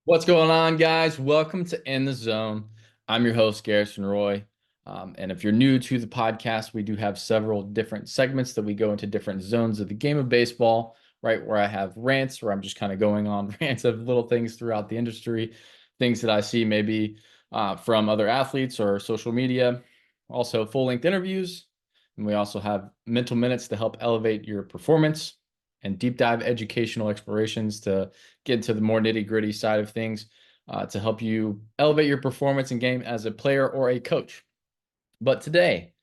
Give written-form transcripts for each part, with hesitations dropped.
What's going on, guys? Welcome to In the Zone. I'm your host, Garrison Roy. And if you're new to the podcast, we do have several different segments that we go into different zones of the game of baseball, right? Where I have rants, where I'm just kind of going on rants of little things throughout the industry, things that I see maybe from other athletes or social media. Also, full length interviews. And we also have mental minutes to help elevate your performance and deep dive educational explorations to get into the more nitty gritty side of things to help you elevate your performance in game as a player or a coach. But today,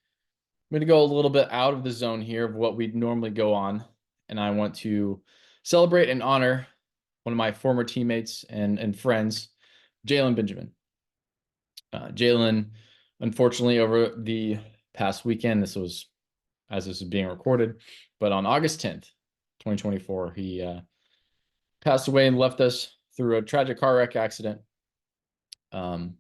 I'm going to go a little bit out of the zone here of what we'd normally go on. And I want to celebrate and honor one of my former teammates and friends, Jalen Benjamin. Jalen, unfortunately, over the past weekend, this was as this is being recorded, but on August 10th, 2024, he passed away and left us through a tragic car wreck accident. Um,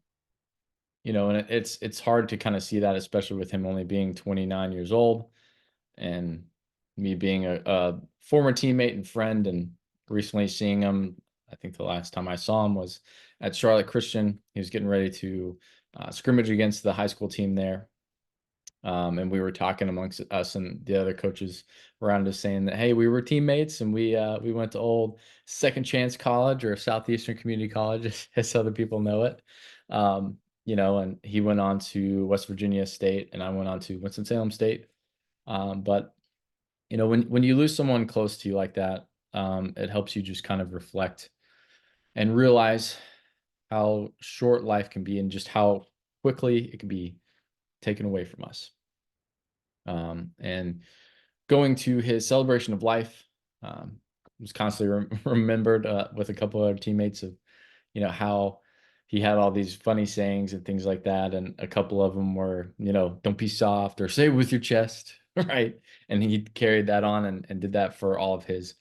and it's hard to kind of see that, especially with him only being 29 years old, and me being a former teammate and friend, and recently seeing him. I think the last time I saw him was at Charlotte Christian. He was getting ready to scrimmage against the high school team there. And we were talking amongst us and the other coaches around us saying that, hey, we were teammates and we went to old Second Chance College or Southeastern Community College, as other people know it. And he went on to West Virginia State and I went on to Winston-Salem State. But when you lose someone close to you like that, it helps you just kind of reflect and realize how short life can be and just how quickly it can be taken away from us. And going to his celebration of life, was constantly remembered with a couple other teammates of, how he had all these funny sayings and things like that. And a couple of them were, don't be soft or say it with your chest, right? And he carried that on and did that for all of his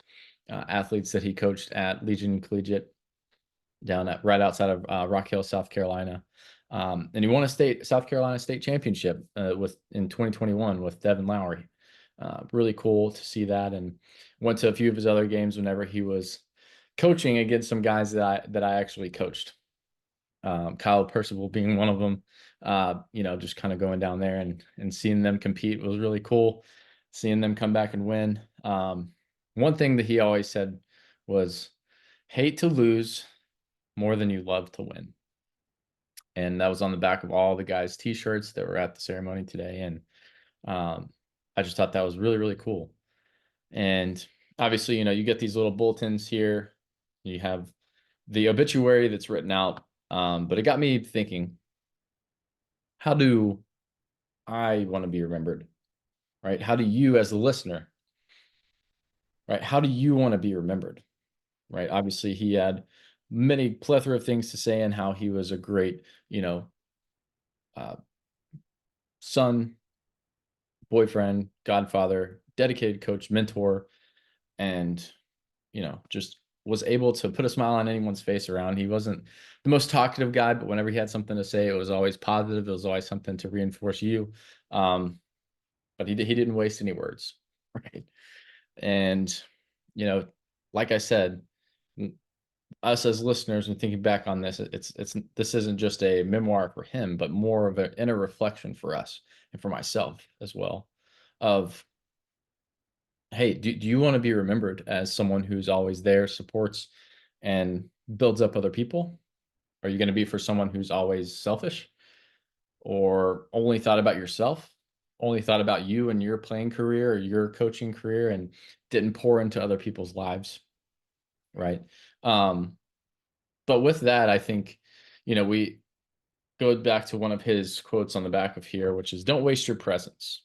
athletes that he coached at Legion Collegiate down at right outside of Rock Hill, South Carolina. And he won a South Carolina state championship in 2021 with Devin Lowry. Really cool to see that, and went to a few of his other games whenever he was coaching against some guys that I actually coached. Kyle Percival being one of them. Just kind of going down there and seeing them compete was really cool. Seeing them come back and win. One thing that he always said was, "Hate to lose more than you love to win." And that was on the back of all the guys' t-shirts that were at the ceremony today. And I just thought that was really, really cool. And obviously, you get these little bulletins here. You have the obituary that's written out. But it got me thinking, how do I want to be remembered? Right? How do you, as a listener, right? How do you want to be remembered? Right? Obviously, he had many plethora of things to say and how he was a great, uh, son, boyfriend, godfather, dedicated coach, mentor, and just was able to put a smile on anyone's face around. He wasn't the most talkative guy, but whenever he had something to say, it was always positive. It was always something to reinforce you. But he didn't waste any words, right? And you know, like I said, us as listeners and thinking back on this, this isn't just a memoir for him, but more of an inner reflection for us and for myself as well. Of hey, do you want to be remembered as someone who's always there, supports, and builds up other people? Are you going to be for someone who's always selfish or only thought about yourself, only thought about you and your playing career or your coaching career and didn't pour into other people's lives? Right. Um, but with that, I think, we go back to one of his quotes on the back of here, which is don't waste your presence.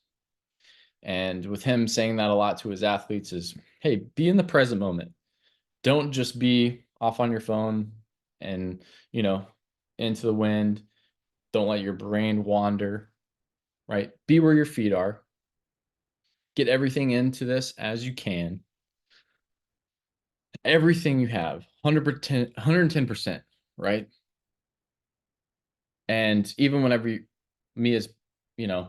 And with him saying that a lot to his athletes is, hey, be in the present moment. Don't just be off on your phone and, into the wind. Don't let your brain wander, right? Be where your feet are. Get everything into this as you can. Everything you have, 100%, 110%, right? And even whenever me as, you know,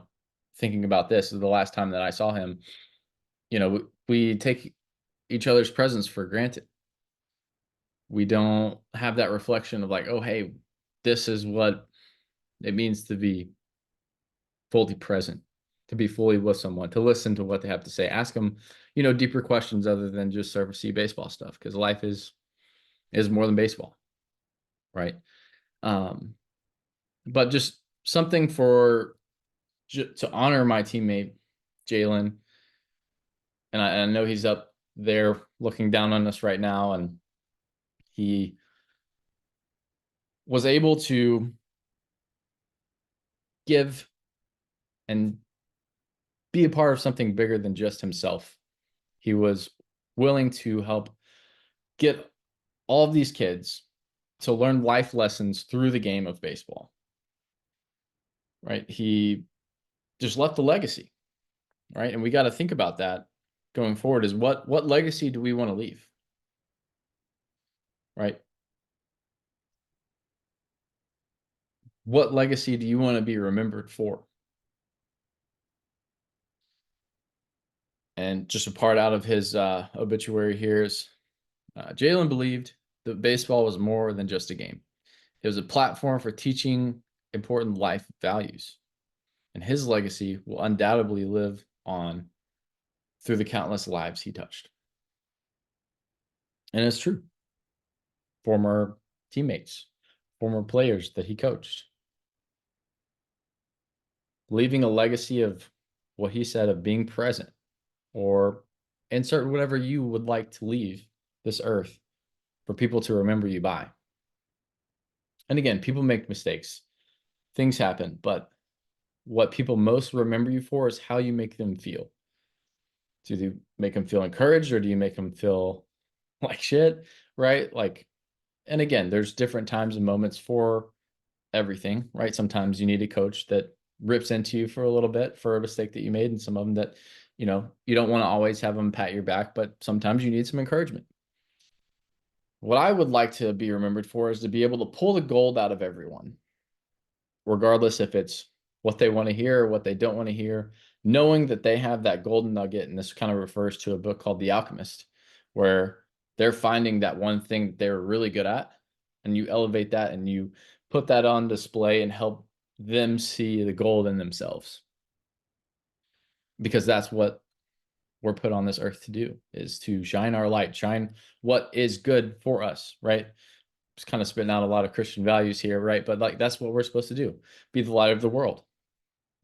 thinking about this, the last time that I saw him, we take each other's presence for granted. We don't have that reflection of like, oh, hey, this is what it means to be fully present, to be fully with someone, to listen to what they have to say, ask them, deeper questions other than just surfacey baseball stuff, because life is more than baseball, right? Um, but just something to honor my teammate Jalen, and I know he's up there looking down on us right now, and he was able to give and be a part of something bigger than just himself. He was willing to help get all of these kids to learn life lessons through the game of baseball, right? He just left a legacy, right? And we got to think about that going forward, is what legacy do we want to leave, right? What legacy do you want to be remembered for? And just a part out of his obituary here is Jalen believed that baseball was more than just a game. It was a platform for teaching important life values. And his legacy will undoubtedly live on through the countless lives he touched. And it's true. Former teammates, former players that he coached, leaving a legacy of what he said of being present, or insert whatever you would like to leave this earth for people to remember you by. And again, people make mistakes, things happen, but what people most remember you for is how you make them feel. Do you make them feel encouraged, or do you make them feel like shit, right? Like, and again, there's different times and moments for everything, right? Sometimes you need a coach that rips into you for a little bit for a mistake that you made, and some of them that, you don't want to always have them pat your back, but sometimes you need some encouragement. What I would like to be remembered for is to be able to pull the gold out of everyone, regardless if it's what they want to hear or what they don't want to hear, knowing that they have that golden nugget. And this kind of refers to a book called The Alchemist, where they're finding that one thing that they're really good at, and you elevate that and you put that on display and help them see the gold in themselves. Because that's what we're put on this earth to do, is to shine our light, shine what is good for us, right? Just kind of spitting out a lot of Christian values here, right? But like, that's what we're supposed to do, be the light of the world.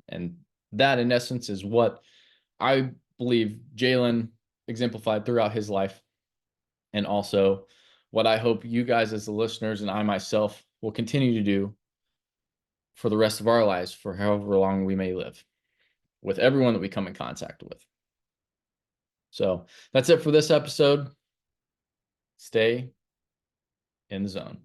And that, in essence, is what I believe Jalen exemplified throughout his life. And also what I hope you guys as the listeners and I myself will continue to do for the rest of our lives, for however long we may live, with everyone that we come in contact with. So that's it for this episode. Stay in the zone.